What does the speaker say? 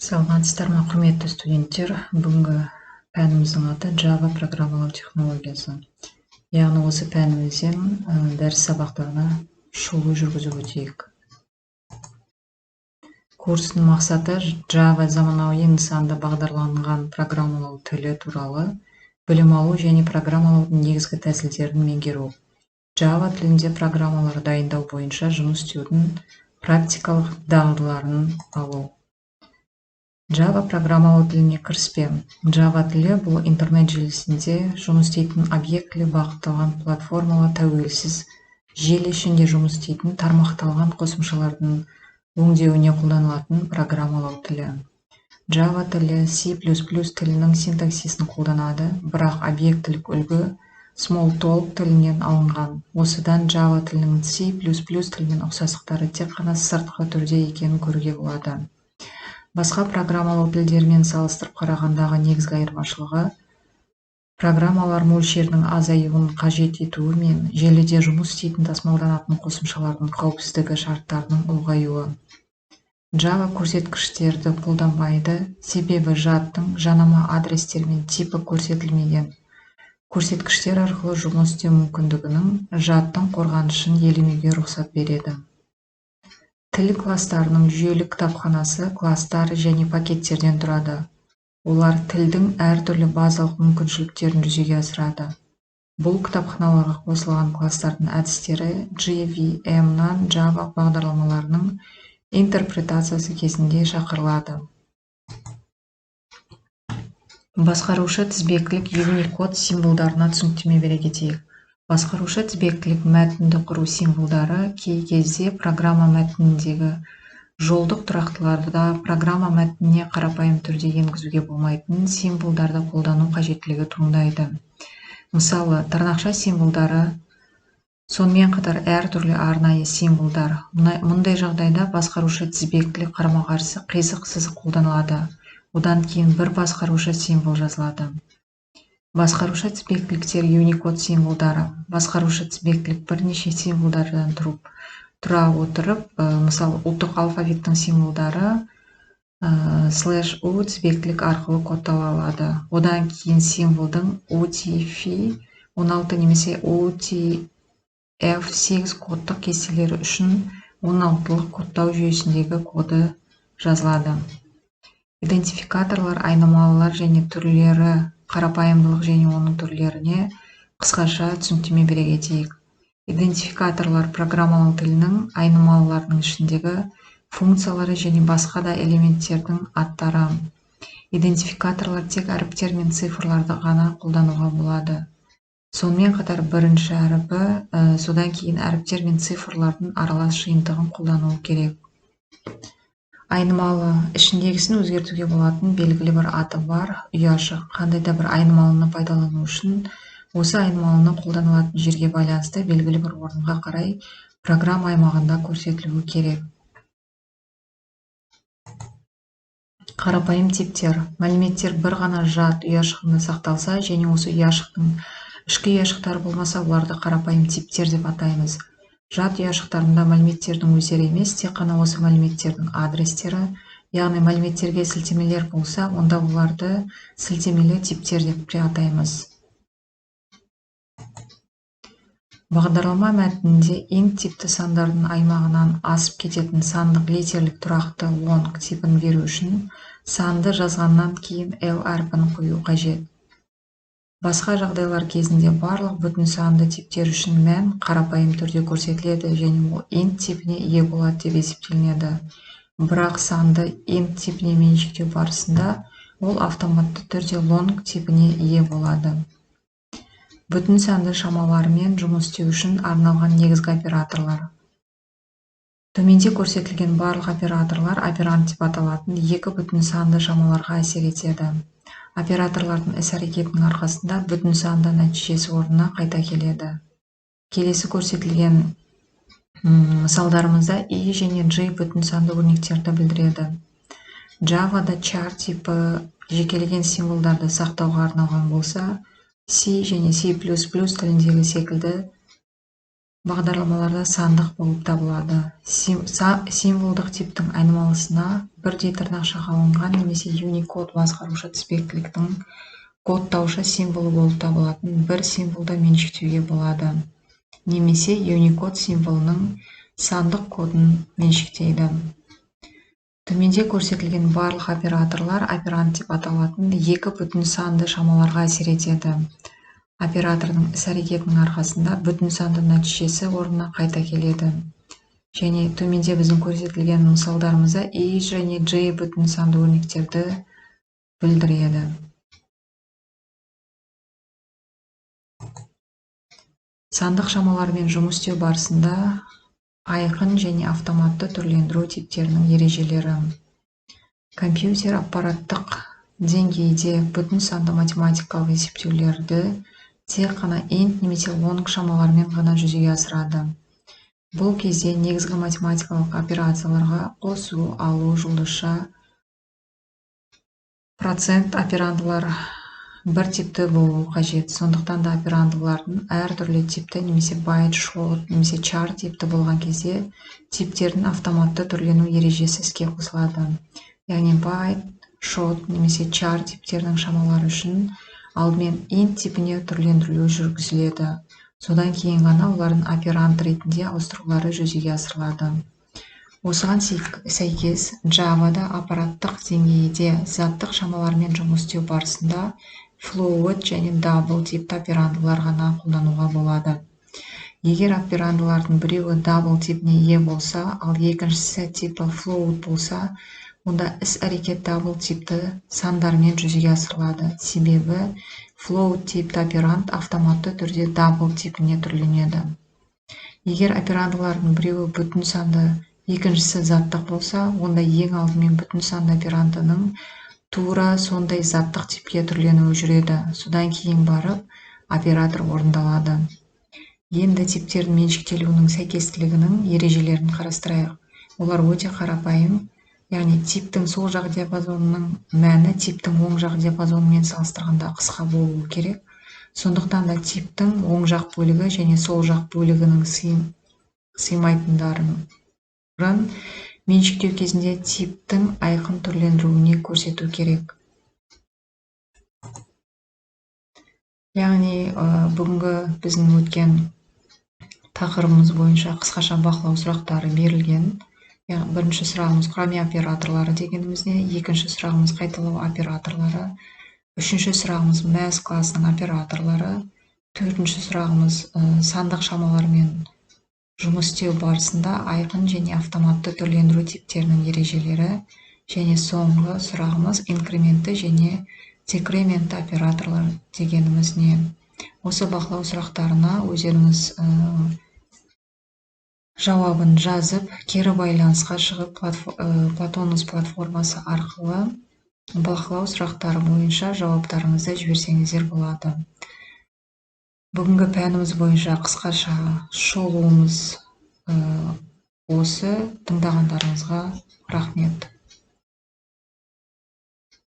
Саламатсыздар ма, құрметті студенттер? Бүгінгі пәніміздің аты Java программалау технологиясы. Яғни осы пәнімізден дәріс сабақтарына шолу жүргізіп өтейік. Курстың мақсаты Java заманауи нысанды бағдарланған программалау тілі туралы білім алу және программалаудың негізгі тәсілдерін меңгеру. Java тілінде программалар дайындау бойынша жұмыс істеудің практикалық дағдыларын алу. Java программалау тіліне кіріспе. Java тілі бұл интернет желісінде жұмыс істейтін объектілі бағытталған платформалы тәуелсіз желі ішінде жұмыс істейтін тармақталған қосымшалардың өңдеуіне қолданылатын программалау тілі. Java тілі C++ тілінің синтаксисін қолданады, бірақ объектілік үлгі Smalltalk тілінен алынған. Осыдан Java тілінің C++ тілімен ұқсастықтары тек қана сыртқы түрде екенін көруге болады. Басқа программалау тілдерімен салыстырып қарағандағы негізгі айырмашылығы программалар мөлшерінің азаюын қажет етуі мен желіде жұмыс істейтін тасымалданатын қосымшалардың қауіпсіздігі шарттарының ұлғаюы. Java көрсеткіштерді қолданбайды, себебі жадтың жанама адрестермен типі көрсетілмеген. Көрсеткіштер арқылы жұмыс істеу мүмкіндігінің жадтың қорғанышын елемеуге рұқсат береді. Тіл кластарының жүйелік кітапханасы кластар және пакеттерден тұрады. Олар тілдің әртүрлі базалық мүмкіншіліктерін жүзеге асырады. Бұл кітапханаларға қосылған кластардың әдістері JVM-нан Java бағдарламаларының интерпретациясы кезінде шақырылады. Басқарушы тізбектілік Unicode символдарына түсініктеме бере кетейік. Басқарушы тізбектілік мәтінді құру символдары кей кезде программа мәтініндегі жолдық тұрақтыларда программа мәтініне қарапайым түрде енгізуге болмайтын символдарды қолдану қажеттілігі туындайды. Мысалы, тырнақша символдары, сонымен қатар әртүрлі арнайы символдар. Мұндай жағдайда басқарушы тізбектілік қарама-қарсы қисық сызық қолданылады. Одан кейін бір басқарушы символ жазылады. Басқарушы тізбектіліктер Unicode символдары. Басқарушы тізбектілік бірнеше символдардан тұра отырып, мысалы, ұлттық алфавиттің символдары /U тізбектілік арқылы кодталады. Одан кейін символдың UTF-16 немесе UTF-8 кодтық кестелері үшін 16-лық кодтау жүйесіндегі коды жазылады. Идентификаторлар, айнымалылар және түрлері, қарапайымдылық және оның түрлеріне қысқаша түсініктеме бере кетейік. Идентификаторлар программалау тілінің айнымалыларының ішіндегі функциялары және басқа да элементтердің аттары. Идентификаторлар тек әріптер мен цифрларды ғана қолдануға болады. Сонымен қатар бірінші әріпі, содан кейін әріптер мен цифрлардың аралас жиынтығын қолдануы керек. Айнымалы ішіндегісін өзгертуге болатын белгілі бір аты бар, ұяшық. Қандай да бір айнымалыны пайдалану үшін осы айнымалыны қолданылатын жерге байланысты белгілі бір орынға қарай программа аймағында көрсетілуі керек. Қарапайым типтер. Мәліметтер бір ғана жад ұяшығында сақталса және осы ұяшықтың ішкі ұяшықтары болмаса, оларды қарапайым типтер деп атаймыз. Жад ұяшықтарында мәліметтердің өздері емес, тек қана осы мәліметтердің адрестері, яғни мәліметтерге сілтемелер болса, онда оларды сілтемелі типтер деп те атаймыз. Бағдарлама мәтінінде int типті сандардың аймағынан асып кететін сандық литерлік тұрақты long типін беру үшін санды жазғаннан кейін L әрпін қою қажет. Басқа жағдайлар кезінде барлық бүтін санды типтер үшін мән қарапайым түрде көрсетіледі және ол int типіне ие болады деп есептелінеді. Бірақ санды int типіне меншіктеу барысында ол автоматты түрде long типіне ие болады. Бүтін санды шамаларымен жұмыс істеу үшін арналған негізгі операторлар. Төменде көрсетілген барлық операторлар операнд деп аталатын екі бүтін санды шамаларға әсер етеді. Операторлардың іс-әрекетінің арқасында бүтін санды нәтижесі орнына қайта келеді. Келесі көрсетілген мысалдарымызда i және j бүтін санды өрнектерді білдіреді. Java'да char типі жекелеген символдарды сақтауға арналған болса, C және C++ тіліндегі секілді бағдарламаларда сандық болып табылады. Символдық типтің айнымалысына бірдей тырнақшаға алынған немесе Unicode басқарушы тізбектіліктің кодтаушы символы болып табылатын бір символды меншіктеуге болады, немесе Unicode символының сандық кодын меншіктейді. Төменде көрсетілген барлық операторлар операнд деп аталатын екі бүтін санды шамаларға әсер етеді. Оператордың іс-әрекетінің арқасында бүтін санды нәтижесі орнына қайта келеді. Және төменде біздің көрсетілген мысалдарымызда и және J бүтін санды өрнектерді білдіреді. Сандық шамалармен жұмыс істеу барысында айқын және автоматты түрлендіру типтерінің ережелері. Компьютер аппараттық деңгейде бүтін санды математикалық есептеулерді тек қана int немесе long шамалармен ғана жүзеге асырады. Бұл кезде негізгі математикалық операцияларға қосу, алу, жұлдызша, процент операндылар бір типті болуы қажет. Сондықтан да операндылардың әртүрлі типті немесе байт, шот, немесе char типті болған кезде типтердің автоматты түрлену ережесі іске қосылады. Яғни байт, шот немесе char типтерінің шамалары үшін алдымен int типіне түрлендірілу жүргізіледі. Содан кейін ғана олардың операнд ретінде ауыстырулары жүзеге асырылады. Осыған сәйкес Java-да аппараттық деңгейде заттық шамалармен жұмыс істеу барысында float және double типті операндылар ғана қолдануға болады. Егер операндылардың біреуі double типіне ие болса, ал екіншісі типі float болса, онда іс-әрекет double типті сандармен жүзеге асырылады. Себебі float типті операнд автоматты түрде double типіне түрленеді. Егер операндылардың біреуі бүтін санды, екіншісі заттық болса, онда ең алдымен бүтін санды операндының тура сондай заттық типке түрленуі жүреді. Содан кейін барып оператор орындалады. Енді типтердің меншіктелуінің сәйкестілігінің ережелерін қарастырайық. Олар өте қарапайым, яғни типтің сол жақ диапазонының мәні типтің оң жақ диапазонымен салыстырғанда қысқа болуы керек. Сондықтан да типтің оң жақ бөлігі және сол жақ бөлігінің сыймайтындарын меншіктеу кезінде типтің айқын түрлендіруіне көрсету керек. Яғни бүгінгі біздің өткен тақырыбымыз бойынша қысқаша бақылау сұрақтары берілген. Бірінші сұрағымыз құраме операторлары дегеніміз не? Екінші сұрағымыз қайталау операторлары. Үшінші сұрағымыз math класының операторлары. Төртінші сұрағымыз сандық шамалармен жұмыс істеу барысында айқын және автоматты түрлендіру типтерінің ережелері. Және соңғы сұрағымыз инкрементті және декрементті операторлар дегеніміз не? Осы бақылау сұрақтарына өздеріңіз жауабын жазып, кері байланысқа шығып, Платонус платформасы арқылы бақылау сұрақтары бойынша жауаптарыңызды жіберсеңіздер болады. Бүгінгі пәніміз бойынша қысқаша шолуымыз осы. Тыңдағандарыңызға рахмет.